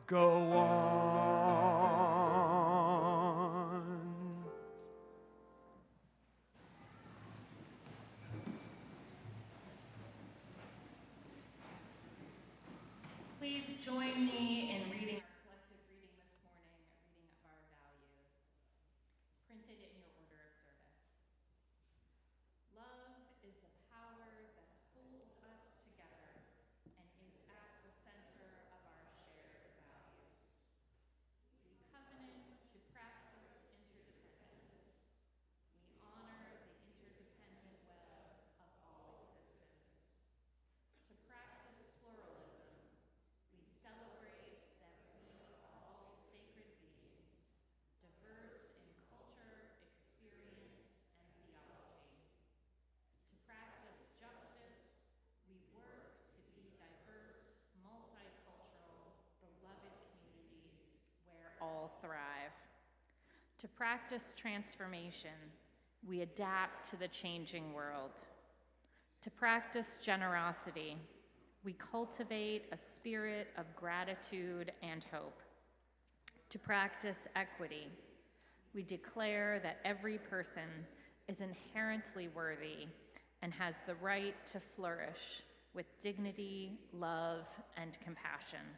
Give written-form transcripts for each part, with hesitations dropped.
go on. Please join me in reading our collective reading this morning, a reading of our values. It's printed in your order of service. Love is the power that holds us together and is at the center of our shared values. We covenant to practice interdependence. We honor the interdependent web of all existence. To practice pluralism, we celebrate that we are all sacred beings, diverse in culture, experience, and theology. To practice justice, we work to be diverse, multicultural, beloved communities where all thrive. To practice transformation, we adapt to the changing world. To practice generosity, we cultivate a spirit of gratitude and hope. To practice equity, we declare that every person is inherently worthy and has the right to flourish with dignity, love, and compassion.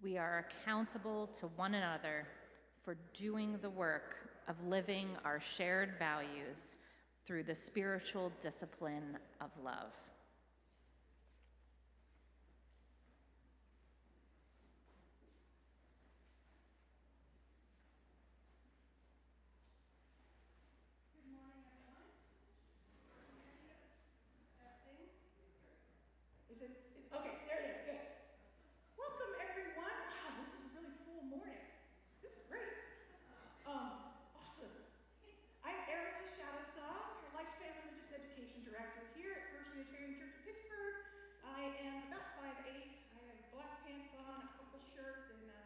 We are accountable to one another for doing the work of living our shared values through the spiritual discipline of love. Good morning, everyone. Testing. Okay, there it is, good. Welcome, everyone. Wow, this is a really full morning. This is great. Awesome. I'm Erica Shadowsaw, your Lifespan Religious Education Director here at First Unitarian Church of Pittsburgh. I am about 5'8". I have black pants on, a purple shirt, and a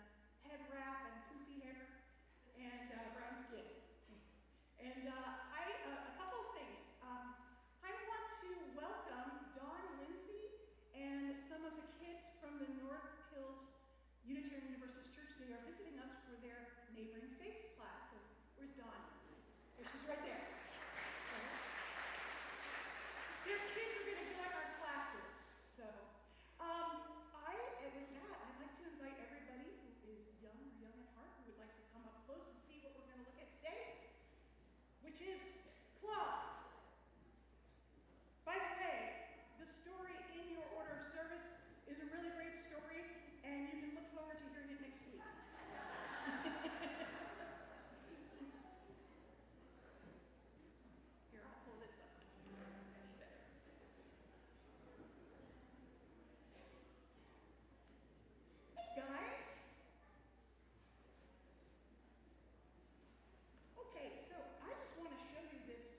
head wrap, and poofy hair, and brown skin. And a couple of things. I want to welcome Dawn Lindsay and some of the kids from the North Hills Unitarian Universalist Church. They are visiting us for their Neighboring Faiths class. So where's Dawn? There, she's right there. Their kids are going to join our classes. So, with that, I'd like to invite everybody who is young or young at heart who would like to come up close and see what we're going to look at today, which is cloth. By the way, the story in your order of service is a really great story, and you can look forward to hearing it next week. Here, I'll pull this up so you guys can see better. Hey, guys. Okay, so I just want to show you this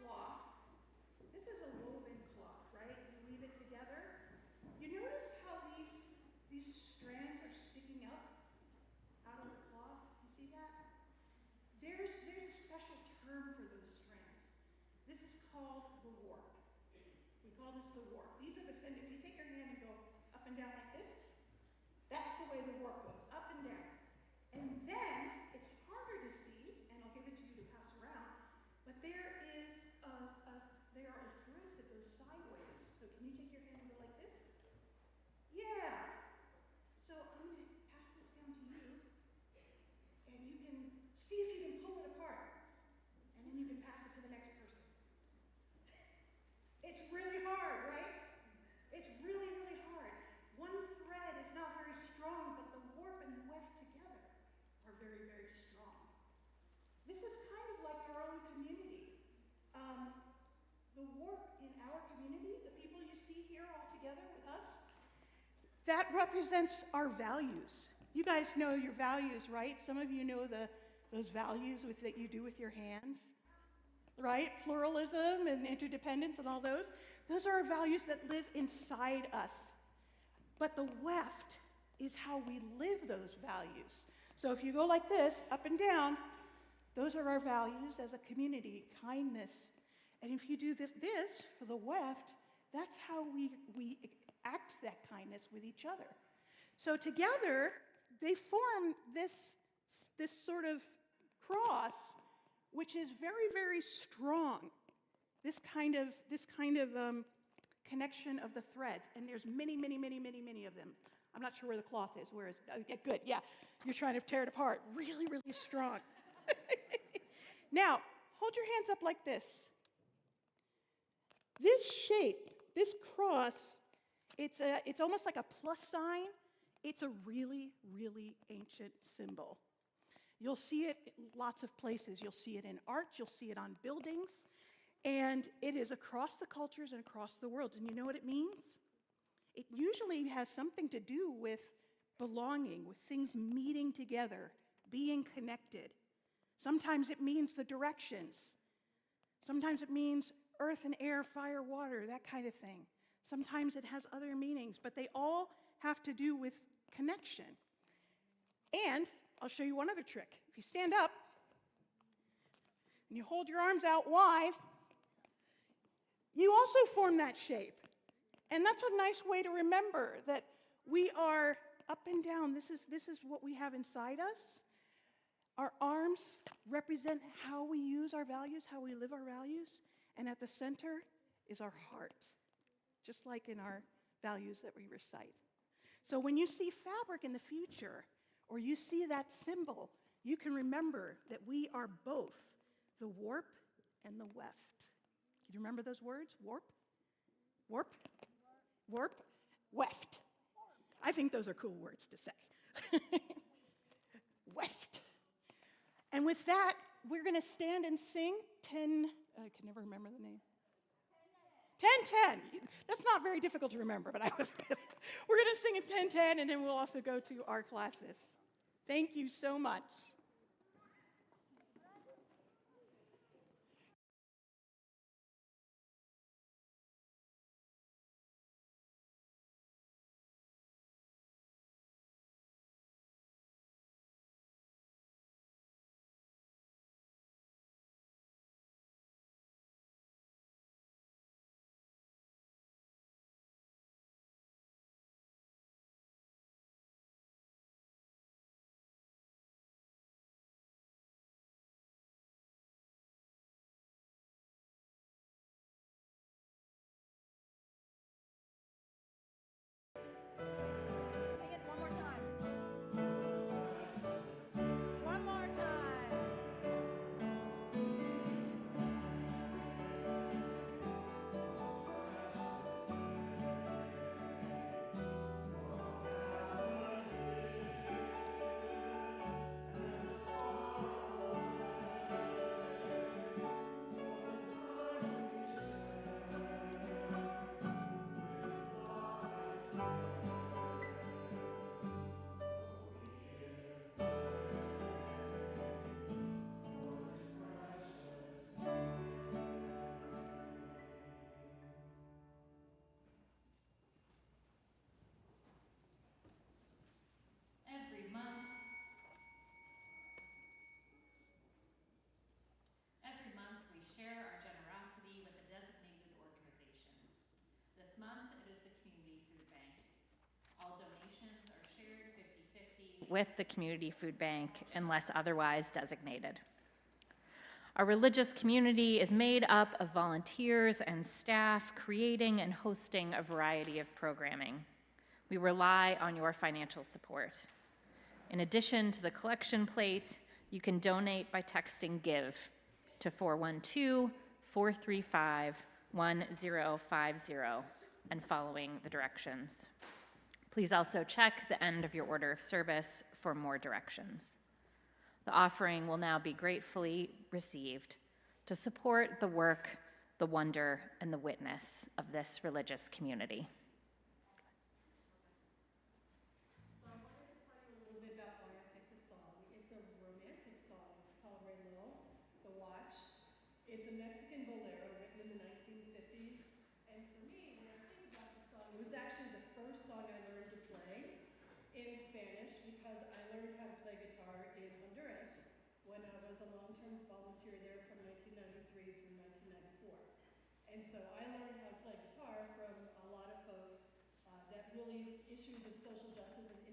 cloth. This is a woven cloth, right? You weave it together. You notice how these strands are sticking up out of the cloth? You see that? There's a special term for those strands. This is called the warp. We call this the warp. These are and if you take your hand and go up and down like this, that's the way the warp goes, up and down. And then, it's harder to see, and I'll give it to you to pass around, but there are threads that go sideways. So can you take your hand and go like this? Yeah. So I'm going to pass this down to you, and you can see if you can pull it apart, and then you can pass it to the next person. It's really hard, right? It's really, really hard. One thread is not very strong, but the warp and the weft together are very, very strong. This is kind of like our own community. The warp in our community, the people you see here all together with us, that represents our values. You guys know your values, right? Some of you know those values that you do with your hands, right? Pluralism and interdependence and all those. Those are our values that live inside us. But the weft is how we live those values. So if you go like this, up and down, those are our values as a community, kindness. And if you do this for the weft, that's how we act that kindness with each other. So together, they form this sort of cross, which is very, very strong. This kind of connection of the threads, and there's many, many, many, many, many of them. I'm not sure where the cloth is. Where is it? Oh, yeah, good, yeah. You're trying to tear it apart. Really, really strong. Now, hold your hands up like this. This shape, this cross, it's almost like a plus sign. It's a really, really ancient symbol. You'll see it in lots of places. You'll see it in art. You'll see it on buildings. And it is across the cultures and across the world. And you know what it means? It usually has something to do with belonging, with things meeting together, being connected. Sometimes it means the directions. Sometimes it means earth and air, fire, water, that kind of thing. Sometimes it has other meanings, but they all have to do with connection. And I'll show you one other trick. If you stand up and you hold your arms out wide, you also form that shape. And that's a nice way to remember that we are up and down. This is what we have inside us. Our arms represent how we use our values, how we live our values. And at the center is our heart, just like in our values that we recite. So when you see fabric in the future, or you see that symbol, you can remember that we are both the warp and the weft. Can you remember those words? Warp? Warp? Warp? Weft. I think those are cool words to say. Weft. And with that, we're going to stand and sing 10, I can never remember the name. 10-10. That's not very difficult to remember, but we're going to sing it 10-10, and then we'll also go to our classes. Thank you so much. Sing it one more time. One more time. Every month we share our generosity with a designated organization. This month it is the Community Food Bank. All donations are shared 50-50 with the Community Food Bank unless otherwise designated. Our religious community is made up of volunteers and staff creating and hosting a variety of programming. We rely on your financial support. In addition to the collection plate, you can donate by texting GIVE to 412-435-1050 and following the directions. Please also check the end of your order of service for more directions. The offering will now be gratefully received to support the work, the wonder, and the witness of this religious community. So I wanted to tell you a little bit about why I picked this song. It's a romantic song. It's called Reloj, The Watch. It's a Mexican bolero written in the 1950s. And for me, when I think about the song, it was actually the first song I learned to play in Spanish because I learned how to play guitar in Honduras when I was a long-term volunteer there from 1993 through 1994. And so I learned how to play guitar from a lot of folks that really issues of social justice and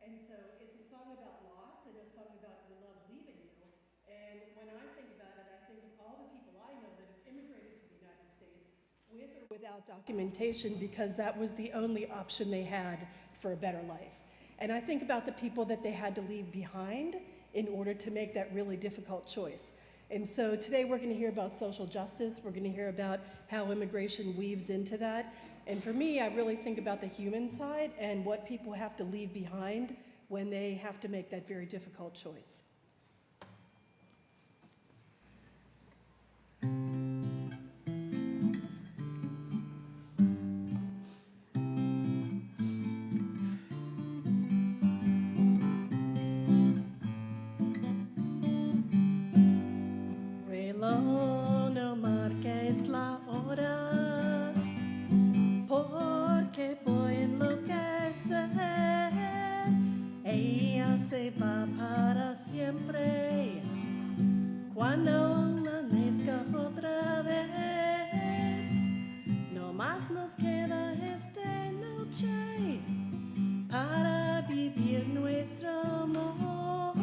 And so it's a song about loss and a song about your love leaving you. And when I think about it, I think of all the people I know that have immigrated to the United States with or without documentation because that was the only option they had for a better life. And I think about the people that they had to leave behind in order to make that really difficult choice. And so today we're going to hear about social justice. We're going to hear about how immigration weaves into that. And for me, I really think about the human side and what people have to leave behind when they have to make that very difficult choice. Reloj, no marques la hora, porque voy a enloquecer. Ella se va para siempre cuando amanezca otra vez. No más nos queda esta noche para vivir nuestro amor.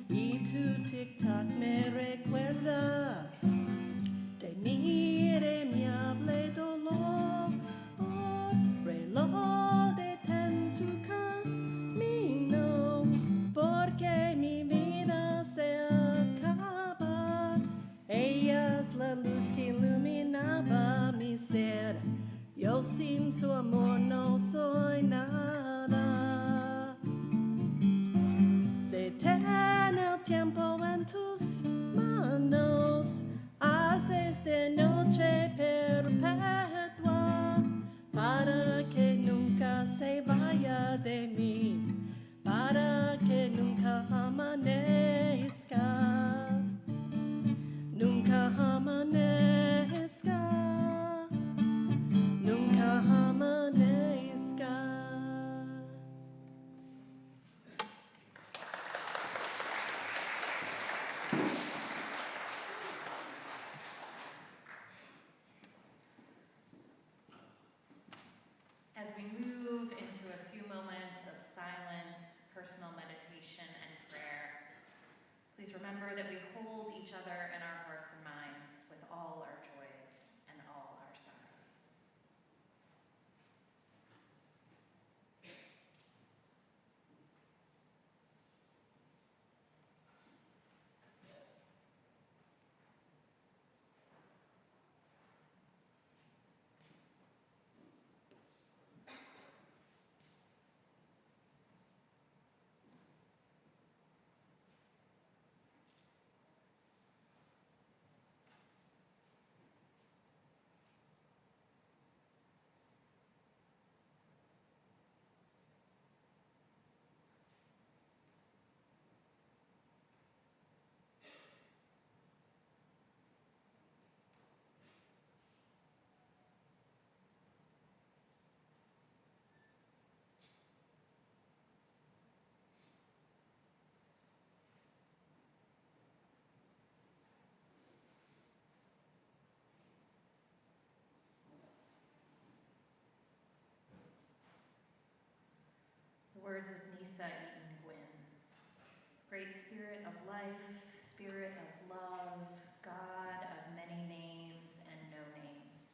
Y tu tic-tac me recuerda de mi irremediable dolor. Reloj, detén tu camino, porque mi vida se acaba. Ella es la luz que iluminaba mi ser. Yo sin su amor no soy nada. Detén el tiempo en tus manos. Haz esta noche perpetua para que nunca se vaya de mí, para que nunca amanezca, nunca amanezca, nunca amanezca. As we move into a few moments of silence, personal meditation, and prayer, please remember that we hold each other in our hearts and minds with all our joys and all our sorrows. The words of Nisa Eaton Gwynn. Great Spirit of life, Spirit of love, God of many names and no names,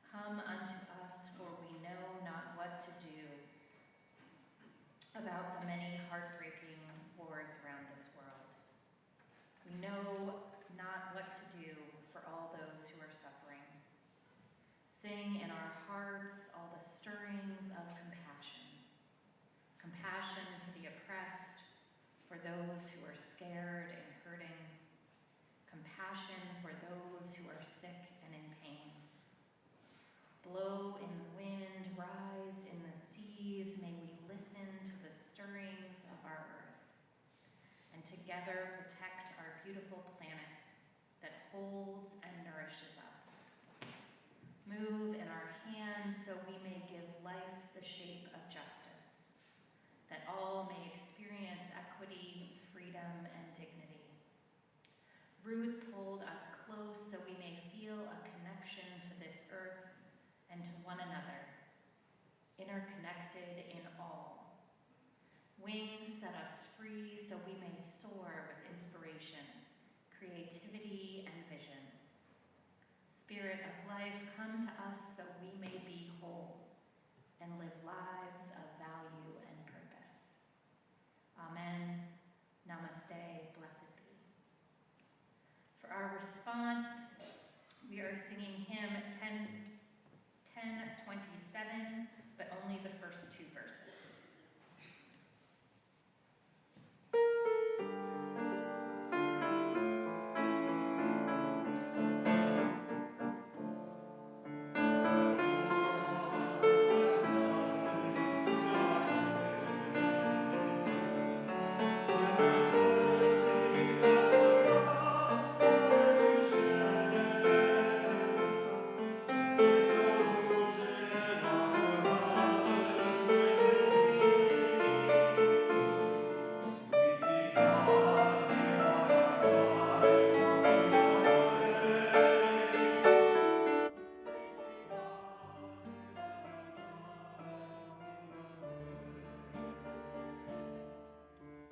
come unto us, for we know not what to do about the many heartbreaking wars around this world. We know not what to do for all those who are suffering. Sing in our hearts all the stirrings of compassion. Compassion for the oppressed, for those who are scared and hurting. Compassion for those who are sick and in pain. Blow in the wind, rise in the seas, may we listen to the stirrings of our earth, and together protect our beautiful planet that holds and nourishes us. Move in our hands so we may give life the shape of justice, that all may experience equity, freedom, and dignity. Roots hold us close so we may feel a connection to this earth and to one another, interconnected in all, Wings set us free so we may soar with inspiration, creativity, and vision. Spirit of life, come to us so we may be whole and live lives of value and purpose. Amen. Namaste. Blessed be. For our response, we are singing hymn 1027, but only the first two verses.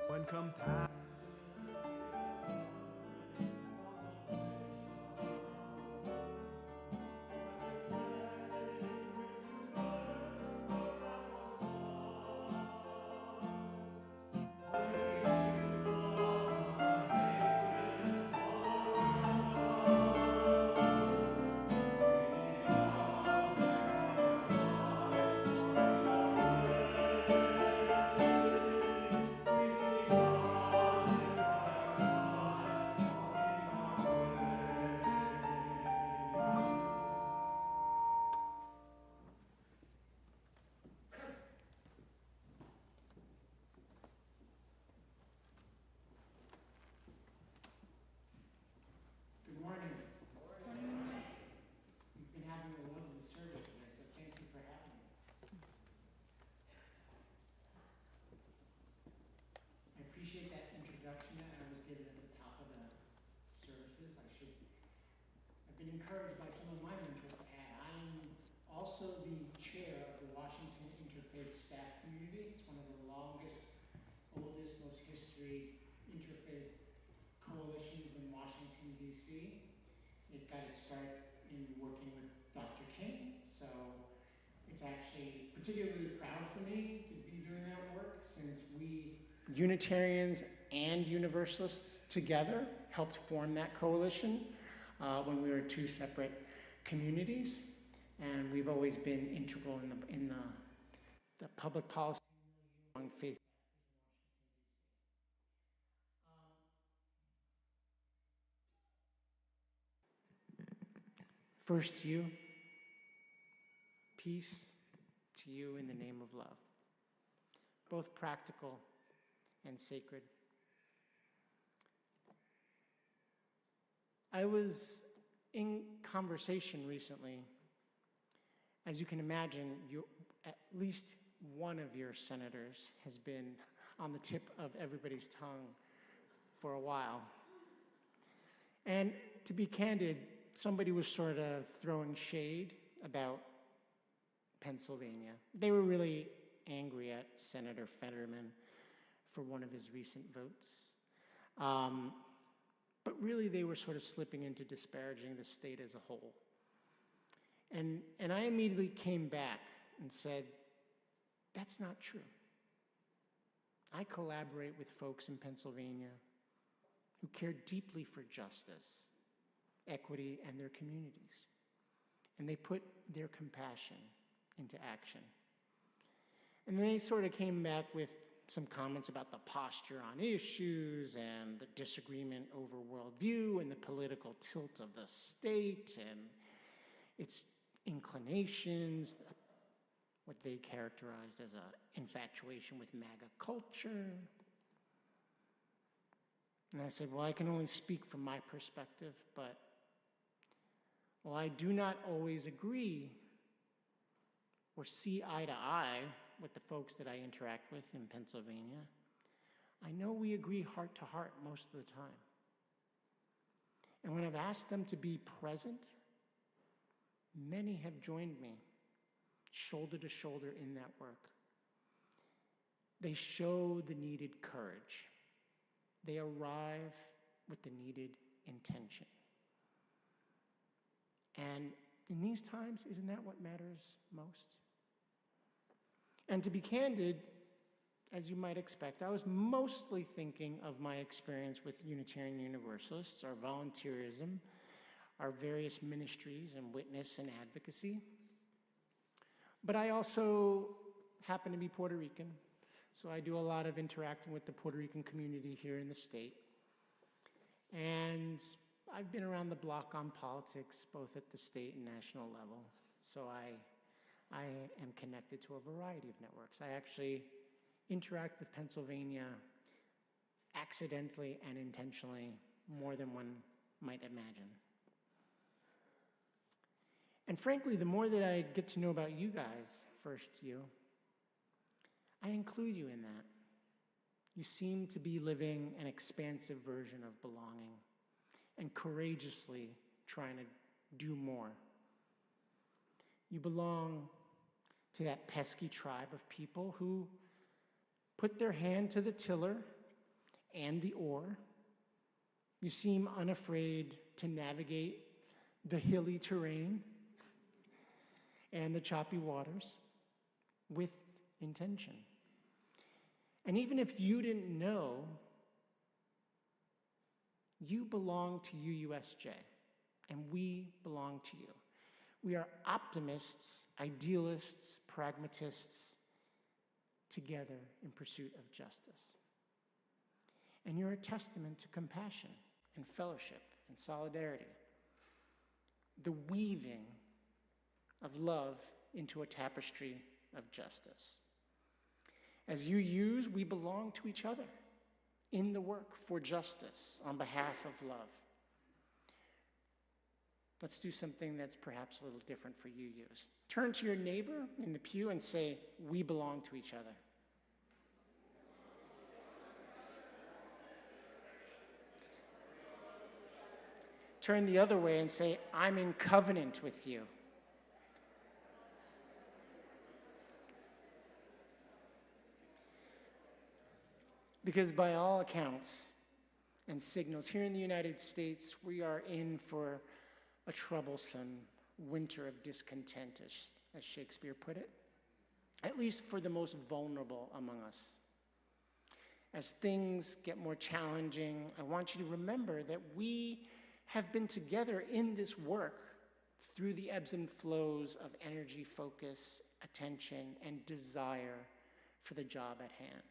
When compassion Good morning. We've been having a lovely service today, so thank you for having me. I appreciate that introduction that I was given at the top of the services. I've been encouraged by some of my mentors to add. I'm also the chair of the Washington Interfaith Staff Community. It's one of the longest, oldest, most history interfaith coalitions in Washington, D.C. It got its start in working with Dr. King, so it's actually particularly proud for me to be doing that work since we Unitarians and Universalists together helped form that coalition when we were two separate communities, and we've always been integral in the public policy among faith. First to you, peace to you in the name of love, both practical and sacred. I was in conversation recently. As you can imagine, at least one of your senators has been on the tip of everybody's tongue for a while. And to be candid, somebody was sort of throwing shade about Pennsylvania. They were really angry at Senator Fetterman for one of his recent votes. But really they were sort of slipping into disparaging the state as a whole. And I immediately came back and said, that's not true. I collaborate with folks in Pennsylvania who care deeply for justice, equity, and their communities. And they put their compassion into action. And then they sort of came back with some comments about the posture on issues and the disagreement over worldview and the political tilt of the state and its inclinations, what they characterized as an infatuation with MAGA culture. And I said, well, I can only speak from my perspective, but while I do not always agree or see eye to eye with the folks that I interact with in Pennsylvania, I know we agree heart to heart most of the time. And when I've asked them to be present, many have joined me shoulder to shoulder in that work. They show the needed courage. They arrive with the needed intention. And in these times, isn't that what matters most? And to be candid, as you might expect, I was mostly thinking of my experience with Unitarian Universalists, our volunteerism, our various ministries and witness and advocacy. But I also happen to be Puerto Rican, so I do a lot of interacting with the Puerto Rican community here in the state. And I've been around the block on politics, both at the state and national level, so I am connected to a variety of networks. I actually interact with Pennsylvania accidentally and intentionally more than one might imagine. And frankly, the more that I get to know about you guys, first you, I include you in that. You seem to be living an expansive version of belonging and courageously trying to do more. You belong to that pesky tribe of people who put their hand to the tiller and the oar. You seem unafraid to navigate the hilly terrain and the choppy waters with intention. And even if you didn't know, you belong to UUSJ, and we belong to you. We are optimists, idealists, pragmatists, together in pursuit of justice. And you're a testament to compassion and fellowship and solidarity. The weaving of love into a tapestry of justice. As UUs, we belong to each other in the work for justice on behalf of love. Let's do something that's perhaps a little different for UUs. Turn to your neighbor in the pew and say, we belong to each other. Turn the other way and say, I'm in covenant with you. Because by all accounts and signals, here in the United States, we are in for a troublesome winter of discontent, as Shakespeare put it, at least for the most vulnerable among us. As things get more challenging, I want you to remember that we have been together in this work through the ebbs and flows of energy, focus, attention, and desire for the job at hand.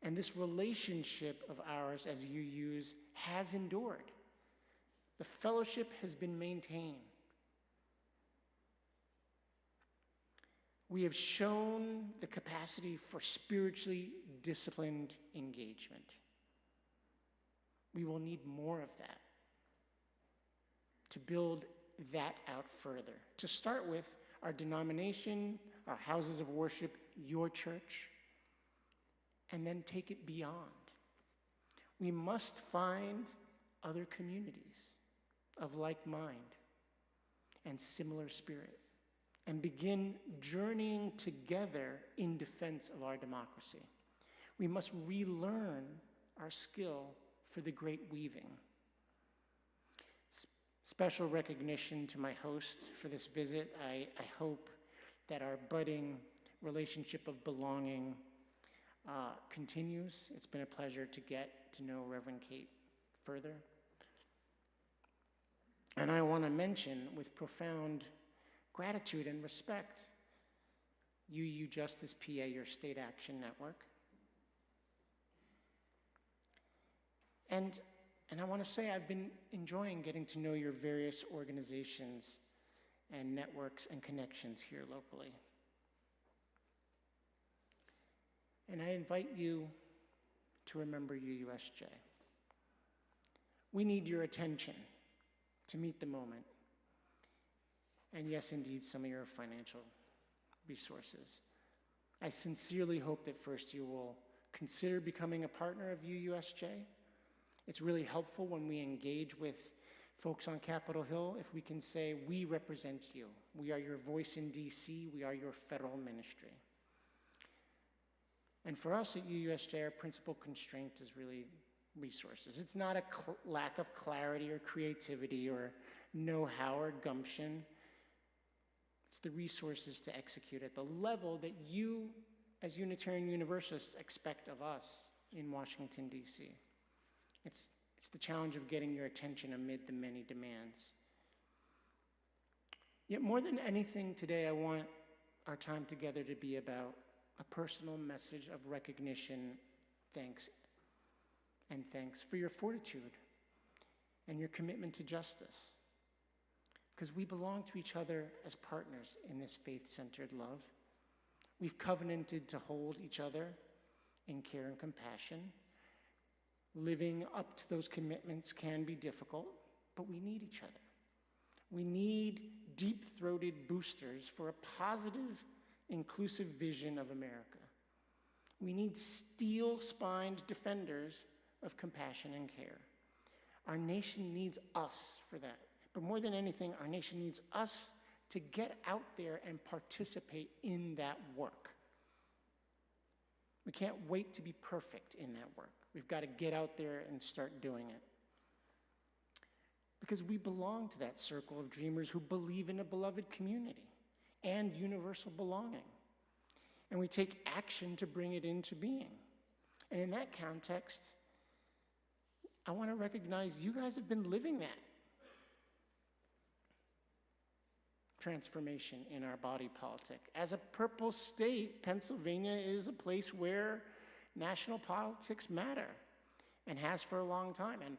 And this relationship of ours as UUs has endured. The fellowship has been maintained. We have shown the capacity for spiritually disciplined engagement. We will need more of that to build that out further. To start with, our denomination, our houses of worship, your church, and then take it beyond. We must find other communities of like mind and similar spirit and begin journeying together in defense of our democracy. We must relearn our skill for the great weaving. Special recognition to my host for this visit. I hope that our budding relationship of belonging continues. It's been a pleasure to get to know Reverend Kate further. And I want to mention with profound gratitude and respect, UU Justice PA, your state action network. And I want to say I've been enjoying getting to know your various organizations and networks and connections here locally. And I invite you to remember UUSJ. We need your attention to meet the moment. And yes, indeed, some of your financial resources. I sincerely hope that first you will consider becoming a partner of UUSJ. It's really helpful when we engage with folks on Capitol Hill if we can say, we represent you. We are your voice in DC. We are your federal ministry. And for us at UUSJ, our principal constraint is really resources. It's not a lack of clarity or creativity or know-how or gumption. It's the resources to execute at the level that you, as Unitarian Universalists, expect of us in Washington, D.C. It's the challenge of getting your attention amid the many demands. Yet more than anything today, I want our time together to be about a personal message of recognition, thanks for your fortitude and your commitment to justice. Because we belong to each other as partners in this faith-centered love. We've covenanted to hold each other in care and compassion. Living up to those commitments can be difficult, but we need each other. We need deep-throated boosters for a positive, inclusive vision of America. We need steel-spined defenders of compassion and care. Our nation needs us for that. But more than anything, our nation needs us to get out there and participate in that work. We can't wait to be perfect in that work. We've got to get out there and start doing it. Because we belong to that circle of dreamers who believe in a beloved community and universal belonging. And we take action to bring it into being. And in that context, I want to recognize you guys have been living that transformation in our body politic. As a purple state, Pennsylvania is a place where national politics matter and has for a long time. And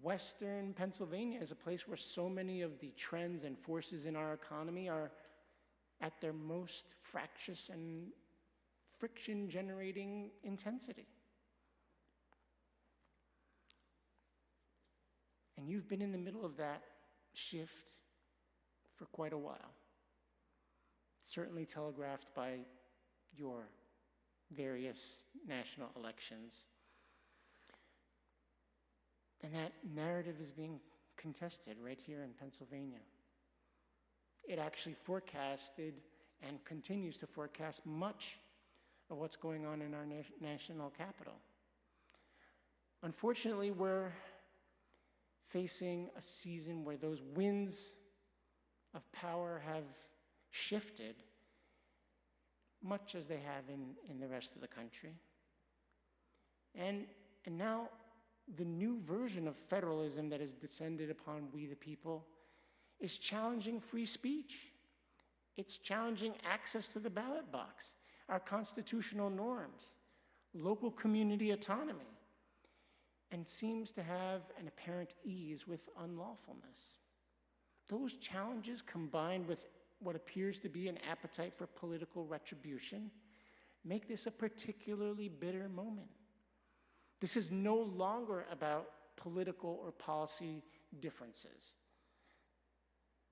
Western Pennsylvania is a place where so many of the trends and forces in our economy are at their most fractious and friction-generating intensity. And you've been in the middle of that shift for quite a while, certainly telegraphed by your various national elections. And that narrative is being contested right here in Pennsylvania. It actually forecasted and continues to forecast much of what's going on in our national capital. Unfortunately, we're facing a season where those winds of power have shifted, much as they have in the rest of the country. And now the new version of federalism that has descended upon we the people is challenging free speech. It's challenging access to the ballot box, our constitutional norms, local community autonomy, and seems to have an apparent ease with unlawfulness. Those challenges, combined with what appears to be an appetite for political retribution, make this a particularly bitter moment. This is no longer about political or policy differences.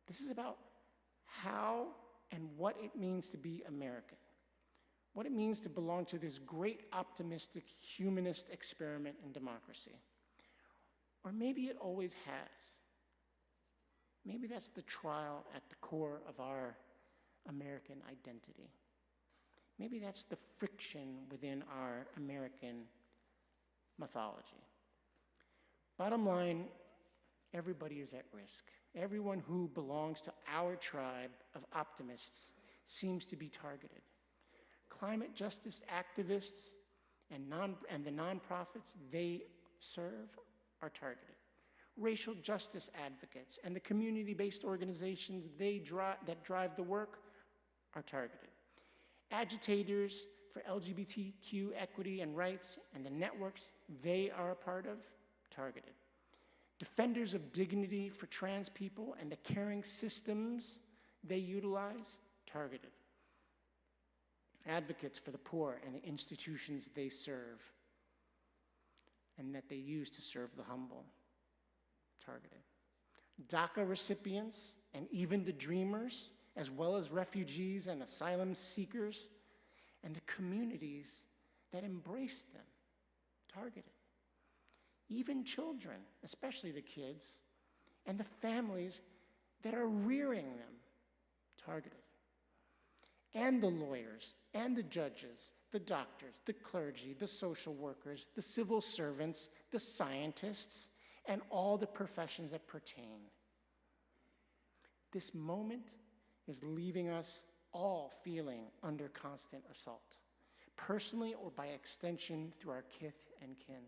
This is about how and what it means to be American, what it means to belong to this great optimistic humanist experiment in democracy. Or maybe it always has. Maybe that's the trial at the core of our American identity. Maybe that's the friction within our American mythology. Bottom line, everybody is at risk. Everyone who belongs to our tribe of optimists seems to be targeted. Climate justice activists and the nonprofits they serve are targeted. Racial justice advocates and the community-based organizations that drive the work are targeted. Agitators for LGBTQ equity and rights and the networks they are a part of, targeted. Defenders of dignity for trans people and the caring systems they utilize, targeted. Advocates for the poor and the institutions they serve and that they use to serve the humble, targeted. DACA recipients and even the dreamers, as well as refugees and asylum seekers, and the communities that embrace them, targeted. Even children, especially the kids, and the families that are rearing them, targeted. and the lawyers, and the judges, the doctors, the clergy, the social workers, the civil servants, the scientists, and all the professions that pertain. This moment is leaving us all feeling under constant assault, personally or by extension through our kith and kin.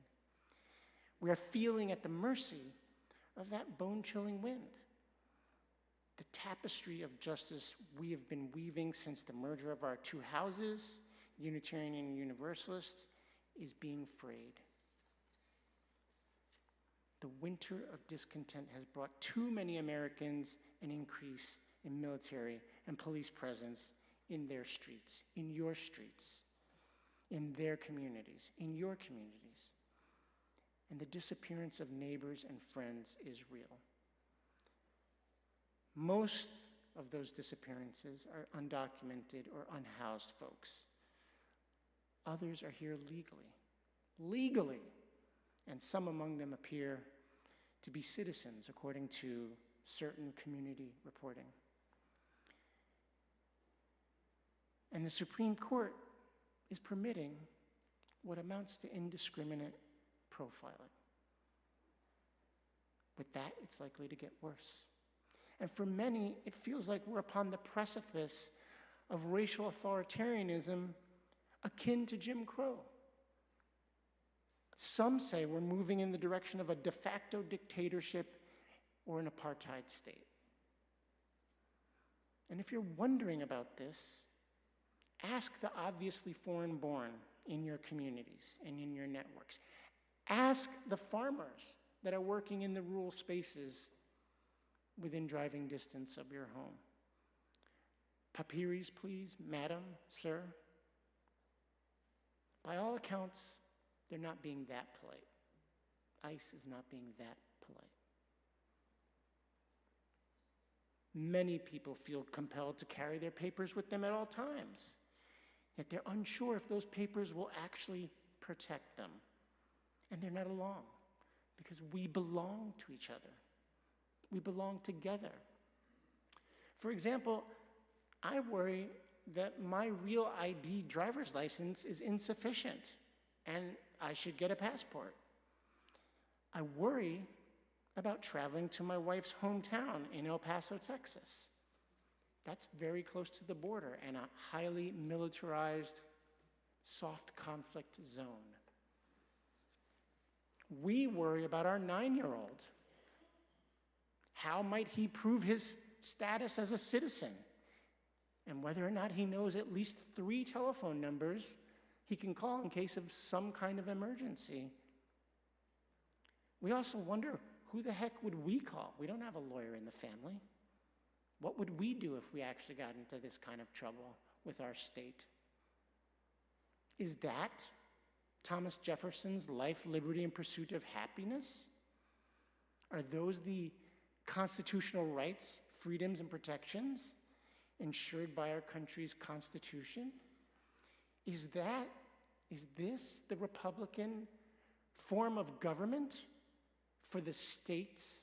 We are feeling at the mercy of that bone-chilling wind. The tapestry of justice we have been weaving since the merger of our two houses, Unitarian and Universalist, is being frayed. The winter of discontent has brought too many Americans an increase in military and police presence in their streets, in your streets, in their communities, in your communities. And the disappearance of neighbors and friends is real. Most of those disappearances are undocumented or unhoused folks. Others are here legally, and some among them appear to be citizens according to certain community reporting. And the Supreme Court is permitting what amounts to indiscriminate profiling. With that, it's likely to get worse. And for many, it feels like we're upon the precipice of racial authoritarianism akin to Jim Crow. Some say we're moving in the direction of a de facto dictatorship or an apartheid state. And if you're wondering about this, ask the obviously foreign-born in your communities and in your networks. Ask the farmers that are working in the rural spaces within driving distance of your home. Papiris, please, madam, sir. By all accounts, they're not being that polite. ICE is not being that polite. Many people feel compelled to carry their papers with them at all times, yet they're unsure if those papers will actually protect them. And they're not alone, because we belong to each other. We belong together. For example, I worry that my real ID driver's license is insufficient and I should get a passport. I worry about traveling to my wife's hometown in El Paso, Texas. That's very close to the border and a highly militarized, soft conflict zone. We worry about our 9-year-old. How might he prove his status as a citizen? And whether or not he knows at least 3 telephone numbers he can call in case of some kind of emergency. We also wonder, who the heck would we call? We don't have a lawyer in the family. What would we do if we actually got into this kind of trouble with our state? Is that Thomas Jefferson's life, liberty, and pursuit of happiness? Are those the constitutional rights, freedoms, and protections ensured by our country's Constitution? Is this the Republican form of government for the states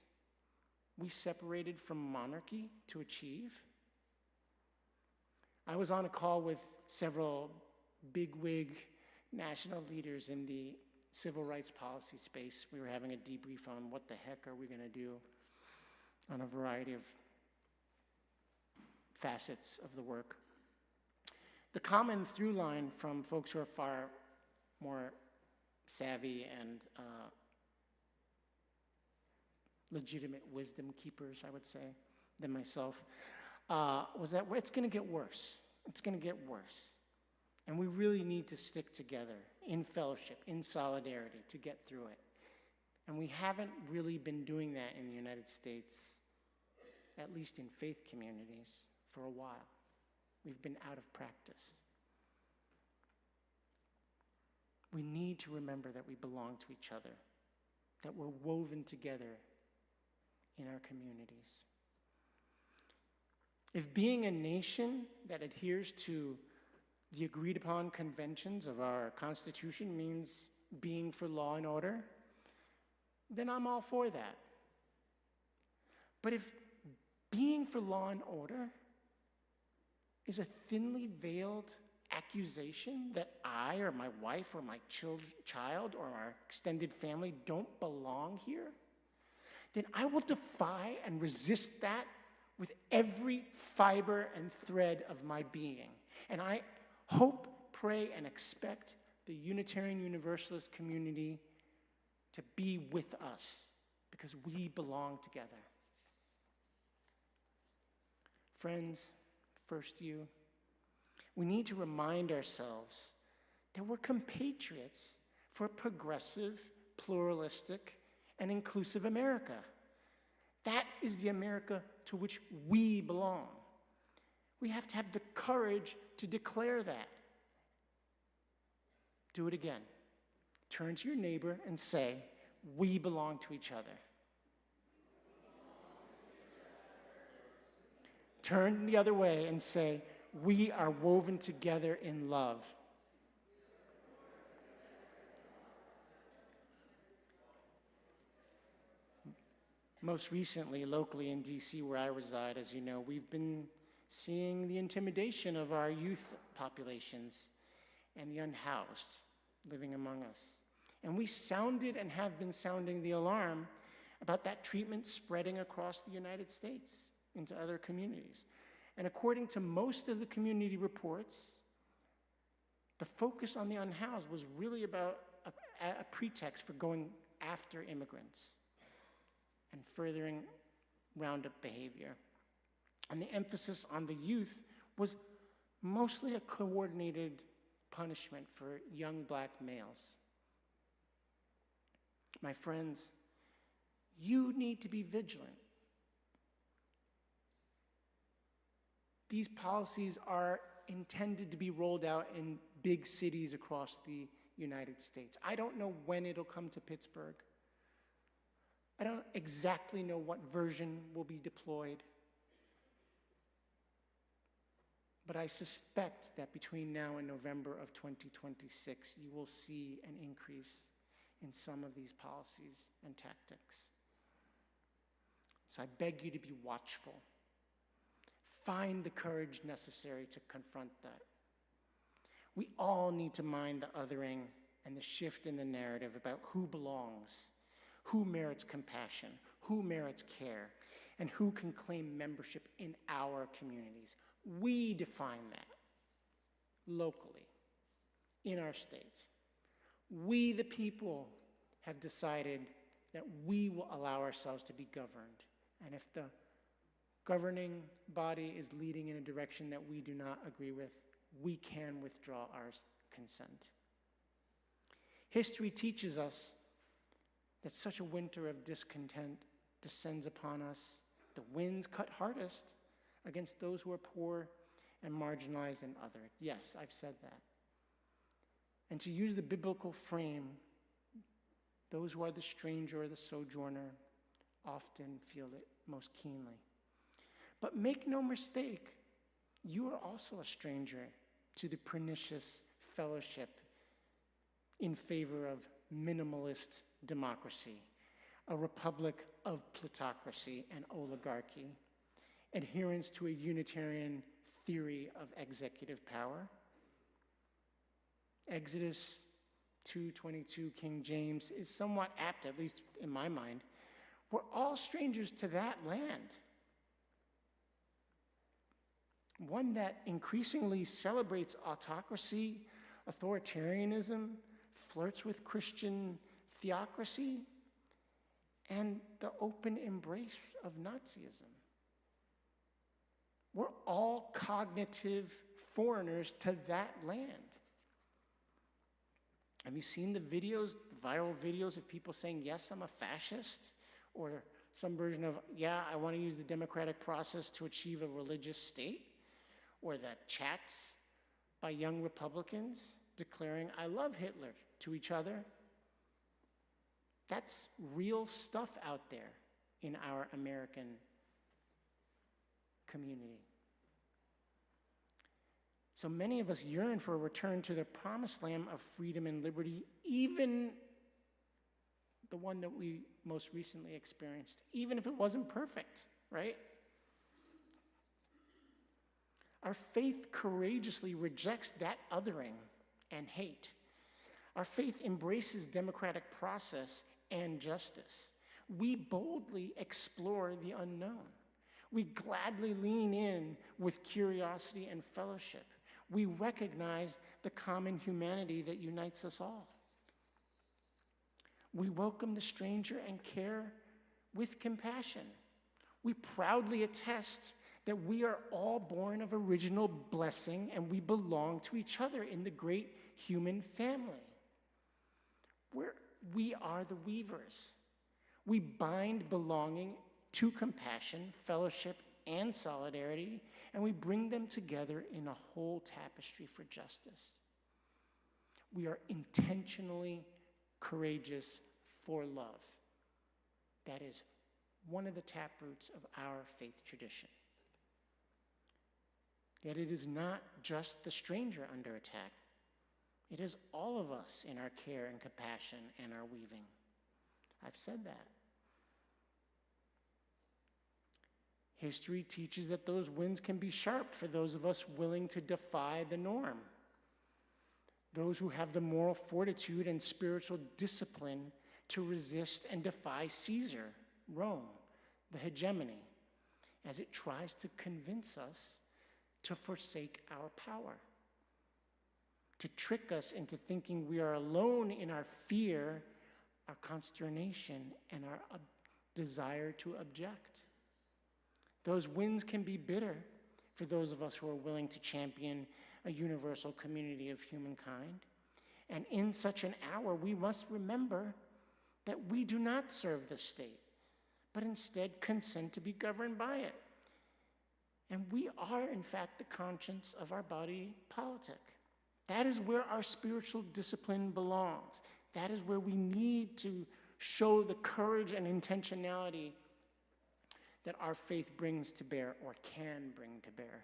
we separated from monarchy to achieve? I was on a call with several bigwig national leaders in the civil rights policy space. We were having a debrief on what the heck are we going to do on a variety of facets of the work. The common through line from folks who are far more savvy and legitimate wisdom keepers, I would say, than myself, was that it's going to get worse. It's going to get worse. And we really need to stick together in fellowship, in solidarity, to get through it. And we haven't really been doing that in the United States, at least in faith communities, for a while. We've been out of practice. We need to remember that we belong to each other, that we're woven together in our communities. If being a nation that adheres to the agreed upon conventions of our Constitution means being for law and order, then I'm all for that. But if being for law and order is a thinly veiled accusation that I or my wife or my child or our extended family don't belong here, then I will defy and resist that with every fiber and thread of my being. And I hope, pray, and expect the Unitarian Universalist community to be with us because we belong together. Friends, first you, we need to remind ourselves that we're compatriots for a progressive, pluralistic, and inclusive America. That is the America to which we belong. We have to have the courage to declare that. Do it again. Turn to your neighbor and say, we belong to each other. Turn the other way and say, we are woven together in love. Most recently, locally in DC, where I reside, as you know, we've been seeing the intimidation of our youth populations and the unhoused living among us. And we sounded and have been sounding the alarm about that treatment spreading across the United States into other communities. And according to most of the community reports, the focus on the unhoused was really about a pretext for going after immigrants and furthering roundup behavior. And the emphasis on the youth was mostly a coordinated punishment for young black males. My friends, you need to be vigilant. These policies are intended to be rolled out in big cities across the United States. I don't know when it'll come to Pittsburgh. I don't exactly know what version will be deployed. But I suspect that between now and November of 2026, you will see an increase in some of these policies and tactics. So I beg you to be watchful. Find the courage necessary to confront that. We all need to mind the othering and the shift in the narrative about who belongs, who merits compassion, who merits care, and who can claim membership in our communities. We define that locally, in our state. We, the people, have decided that we will allow ourselves to be governed. And if the governing body is leading in a direction that we do not agree with, we can withdraw our consent. History teaches us that such a winter of discontent descends upon us. The winds cut hardest against those who are poor and marginalized and othered. Yes, I've said that. And to use the biblical frame, those who are the stranger or the sojourner often feel it most keenly. But make no mistake, you are also a stranger to the pernicious fellowship in favor of minimalist democracy, a republic of plutocracy and oligarchy, adherence to a Unitarian theory of executive power. Exodus 2:22, King James, is somewhat apt, at least in my mind. We're all strangers to that land. One that increasingly celebrates autocracy, authoritarianism, flirts with Christian theocracy, and the open embrace of Nazism. We're all cognitive foreigners to that land. Have you seen the videos, viral videos of people saying, yes, I'm a fascist? Or some version of, yeah, I want to use the democratic process to achieve a religious state? Or the chats by young Republicans declaring, I love Hitler to each other. That's real stuff out there in our American community. So many of us yearn for a return to the promised land of freedom and liberty, even the one that we most recently experienced, even if it wasn't perfect, right? Our faith courageously rejects that othering and hate. Our faith embraces democratic process and justice. We boldly explore the unknown. We gladly lean in with curiosity and fellowship. We recognize the common humanity that unites us all. We welcome the stranger and care with compassion. We proudly attest that we are all born of original blessing and we belong to each other in the great human family. We are the weavers. We bind belonging to compassion, fellowship, and solidarity, and we bring them together in a whole tapestry for justice. We are intentionally courageous for love. That is one of the taproots of our faith tradition. Yet it is not just the stranger under attack. It is all of us in our care and compassion and our weaving. I've said that. History teaches that those winds can be sharp for those of us willing to defy the norm. Those who have the moral fortitude and spiritual discipline to resist and defy Caesar, Rome, the hegemony, as it tries to convince us to forsake our power, to trick us into thinking we are alone in our fear, our consternation, and our desire to object. Those winds can be bitter for those of us who are willing to champion a universal community of humankind. And in such an hour, we must remember that we do not serve the state, but instead consent to be governed by it. And we are, in fact, the conscience of our body politic. That is where our spiritual discipline belongs. That is where we need to show the courage and intentionality that our faith brings to bear or can bring to bear.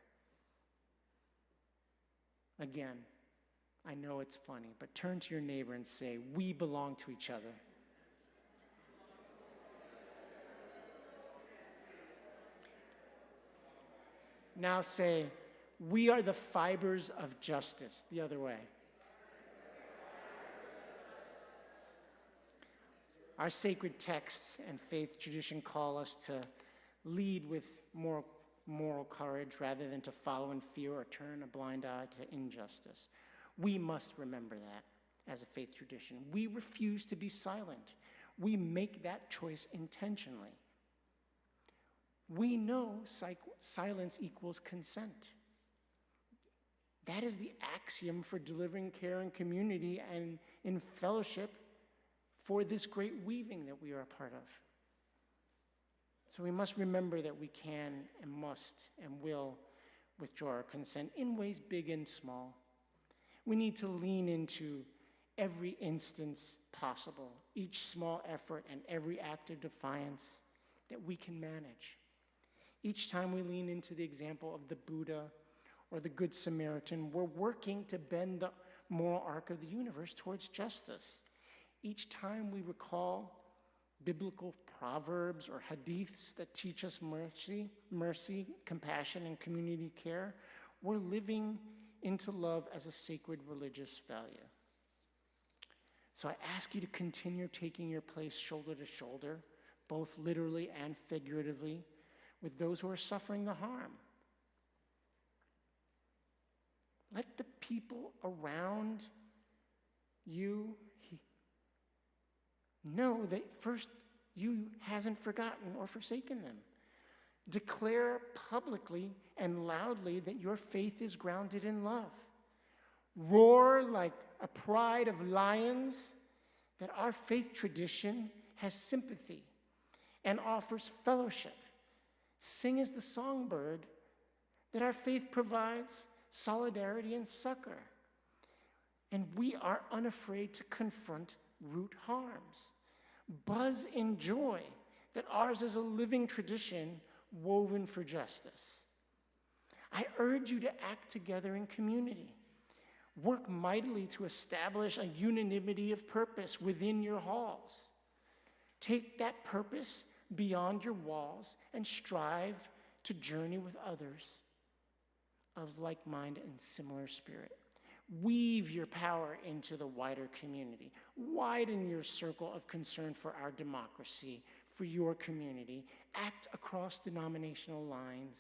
Again, I know it's funny, but turn to your neighbor and say, we belong to each other. Now say, we are the fibers of justice, the other way. Our sacred texts and faith tradition call us to lead with moral courage rather than to follow in fear or turn a blind eye to injustice. We must remember that as a faith tradition. We refuse to be silent. We make that choice intentionally. We know silence equals consent. That is the axiom for delivering care and community and in fellowship for this great weaving that we are a part of. So we must remember that we can and must and will withdraw our consent in ways big and small. We need to lean into every instance possible, each small effort and every act of defiance that we can manage. Each time we lean into the example of the Buddha or the Good Samaritan, we're working to bend the moral arc of the universe towards justice. Each time we recall biblical proverbs or hadiths that teach us mercy, compassion, and community care, we're living into love as a sacred religious value. So I ask you to continue taking your place shoulder to shoulder, both literally and figuratively, with those who are suffering the harm. Let the people around you know that first you hasn't forgotten or forsaken them. Declare publicly and loudly that your faith is grounded in love. Roar like a pride of lions that our faith tradition has sympathy and offers fellowship. Sing as the songbird that our faith provides solidarity and succor. And we are unafraid to confront root harms. Buzz in joy that ours is a living tradition woven for justice. I urge you to act together in community. Work mightily to establish a unanimity of purpose within your halls. Take that purpose beyond your walls and strive to journey with others. of like mind and similar spirit. Weave your power into the wider community. Widen your circle of concern for our democracy, for your community. Act across denominational lines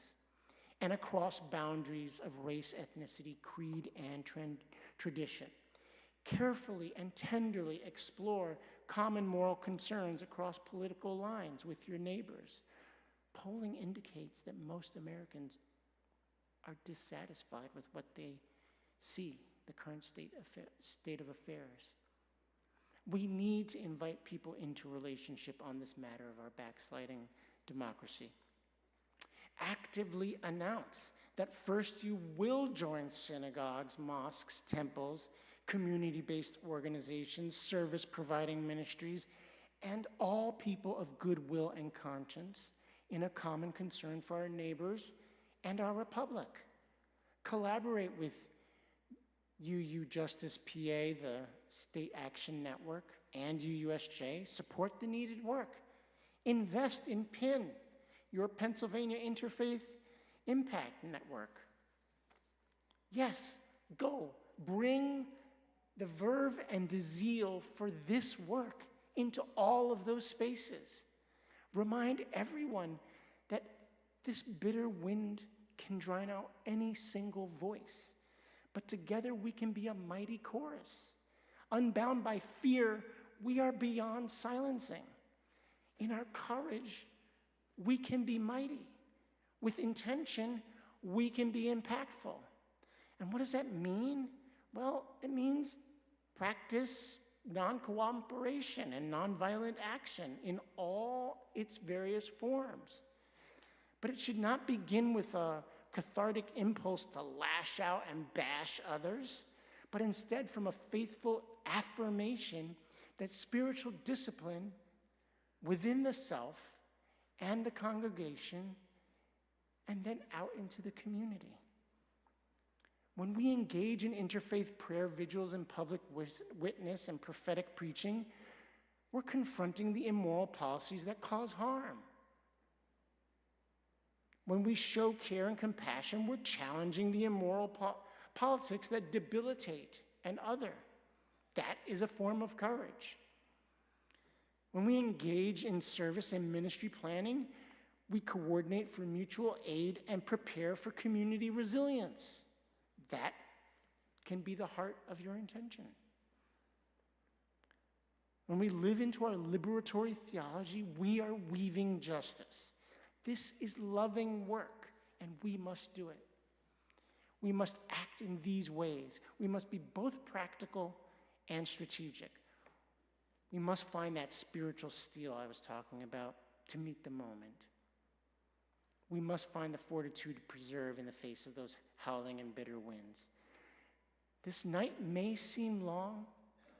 and across boundaries of race, ethnicity, creed, and tradition. Carefully and tenderly explore common moral concerns across political lines with your neighbors. Polling indicates that most Americans are dissatisfied with what they see, the current state of affairs. We need to invite people into relationship on this matter of our backsliding democracy. Actively announce that first you will join synagogues, mosques, temples, community-based organizations, service-providing ministries, and all people of goodwill and conscience in a common concern for our neighbors and our republic. Collaborate with UU Justice PA, the State Action Network, and UUSJ. Support the needed work. Invest in PIN, your Pennsylvania Interfaith Impact Network. Yes, go. Bring the verve and the zeal for this work into all of those spaces. Remind everyone that this bitter wind can drown out any single voice, but together we can be a mighty chorus. Unbound by fear, we are beyond silencing. In our courage, we can be mighty. With intention, we can be impactful. And what does that mean? Well, it means practice non-cooperation and nonviolent action in all its various forms. But it should not begin with a cathartic impulse to lash out and bash others, but instead from a faithful affirmation that spiritual discipline within the self and the congregation, and then out into the community. When we engage in interfaith prayer vigils and public witness and prophetic preaching, we're confronting the immoral policies that cause harm. When we show care and compassion, we're challenging the immoral politics that debilitate and other. That is a form of courage. When we engage in service and ministry planning, we coordinate for mutual aid and prepare for community resilience. That can be the heart of your intention. When we live into our liberatory theology, we are weaving justice. This is loving work, and we must do it. We must act in these ways. We must be both practical and strategic. We must find that spiritual steel I was talking about to meet the moment. We must find the fortitude to preserve in the face of those howling and bitter winds. This night may seem long,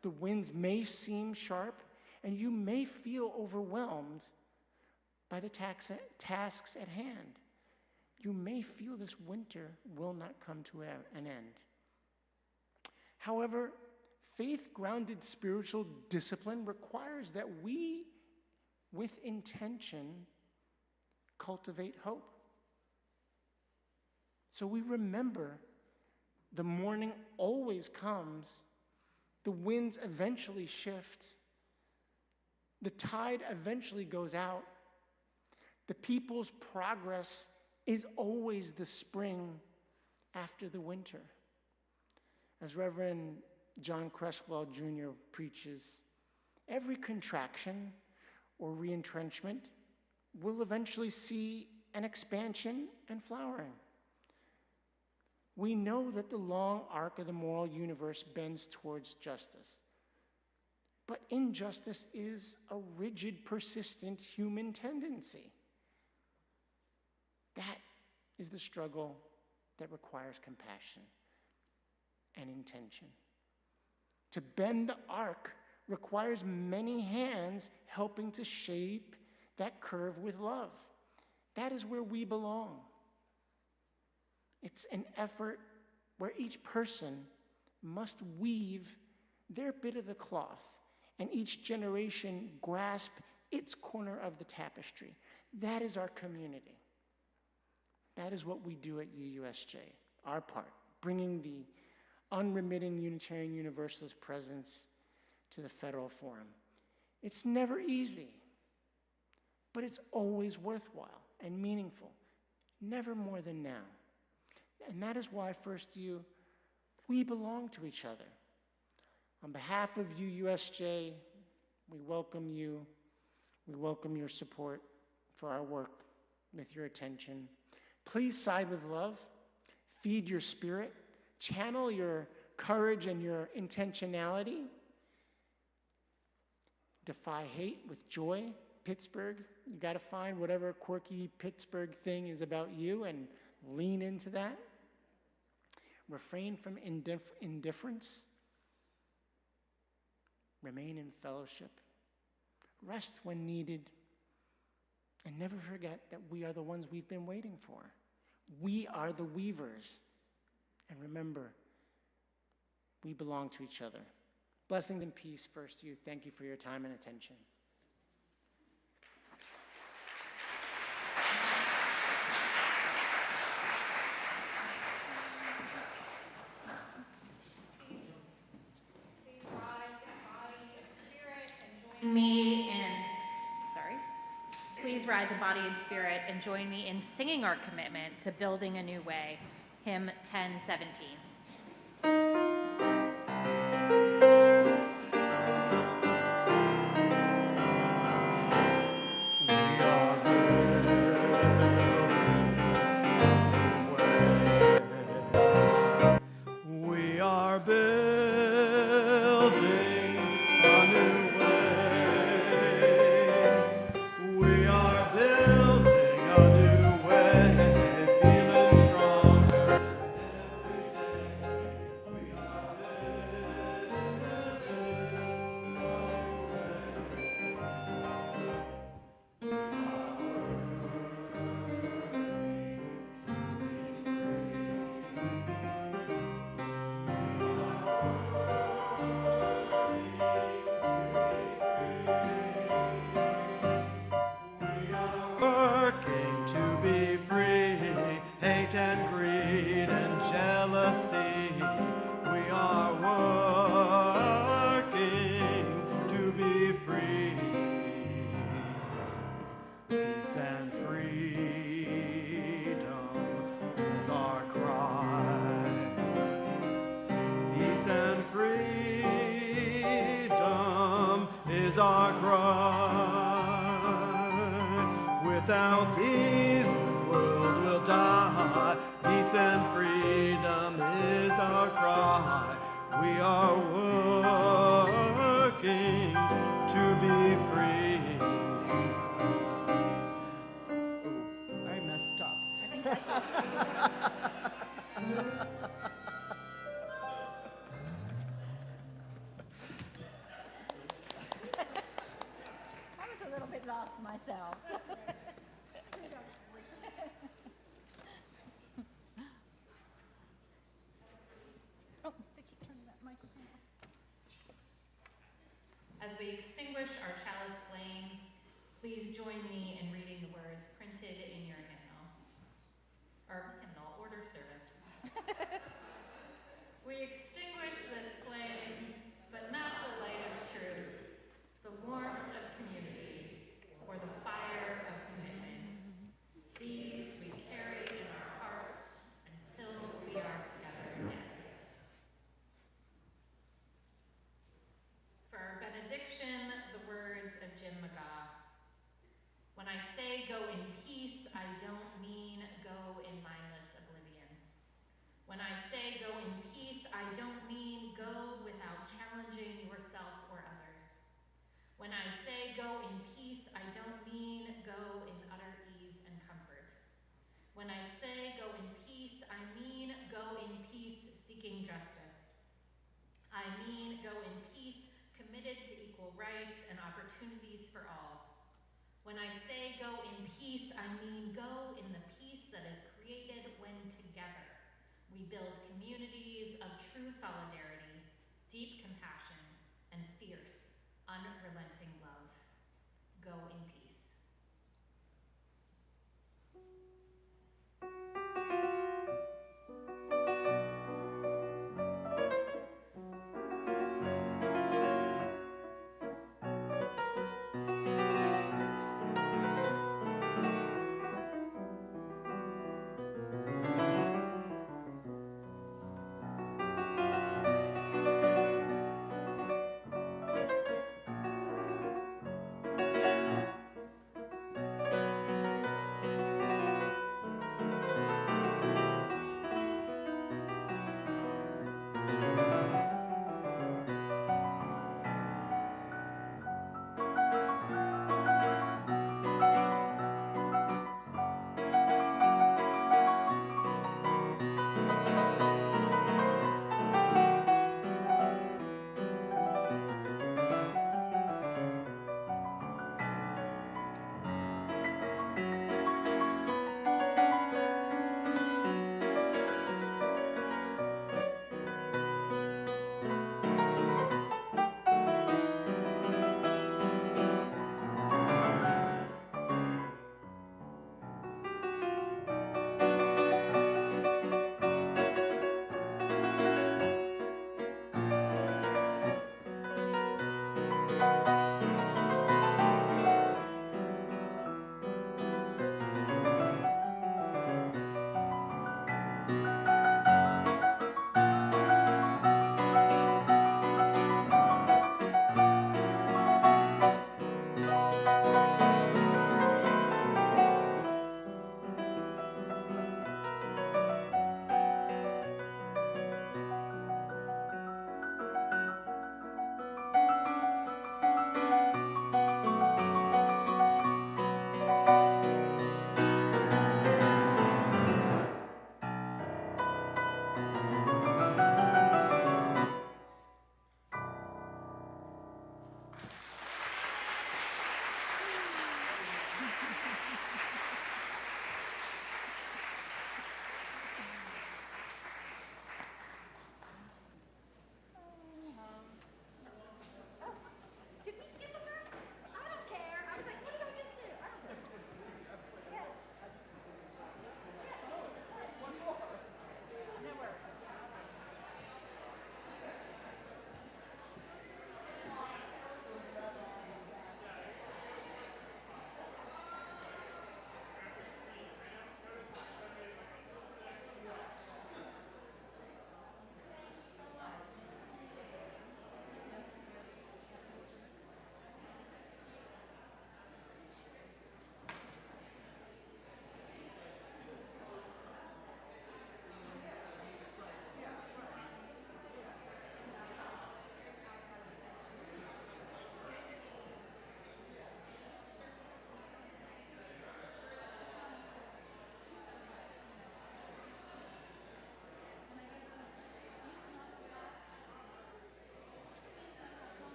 the winds may seem sharp, and you may feel overwhelmed by the tasks at hand. You may feel this winter will not come to an end. However, faith-grounded spiritual discipline requires that we, with intention, cultivate hope. So we remember the morning always comes, the winds eventually shift, the tide eventually goes out, the people's progress is always the spring after the winter. As Reverend John Creswell Jr. preaches, every contraction or re-entrenchment will eventually see an expansion and flowering. We know that the long arc of the moral universe bends towards justice. But injustice is a rigid, persistent human tendency. That is the struggle that requires compassion and intention. To bend the arc requires many hands helping to shape that curve with love. That is where we belong. It's an effort where each person must weave their bit of the cloth and each generation grasp its corner of the tapestry. That is our community. That is what we do at UUSJ. our part, bringing the unremitting Unitarian Universalist presence to the federal forum. It's never easy, but it's always worthwhile and meaningful, never more than now. And that is why, First U, we belong to each other. On behalf of UUSJ, we welcome you. We welcome your support for our work with your attention. Please side with love, feed your spirit, channel your courage and your intentionality. Defy hate with joy. Pittsburgh, you got to find whatever quirky Pittsburgh thing is about you and lean into that. Refrain from indifference. Remain in fellowship. Rest when needed. And never forget that we are the ones we've been waiting for. We are the weavers. And remember, we belong to each other. Blessings and peace, First U. Thank you for your time and attention. Please rise in body and spirit and join me in singing our commitment to building a new way. Hymn 1017. Without these, the world will die. Peace and freedom is our cry. We are working to be free. Oh, I messed up. I think that's okay. I was a little bit lost myself. Oh, they keep turning that microphone off. As we extinguish our chalice flame, please join me in reading the words printed in your hymnal, or hymnal order service. We extinguish this flame, but not the light of truth, the warmth of community, or the fire of commitment. These we carry in our hearts until we are together again. For our benediction, the words of Jim McGaw. When I say go in peace, I don't mean go in mindless oblivion. When I say go in peace, I don't mean go without challenging yourself or others. When I say go in peace, I don't mean go in utter ease and comfort. When I say go in peace, I mean go in peace seeking justice. I mean go in peace committed to equal rights and opportunities for all. When I say go in peace, I mean go in the peace that is created when together we build communities of true solidarity, deep compassion, and fierce, unrelenting love. Go in peace.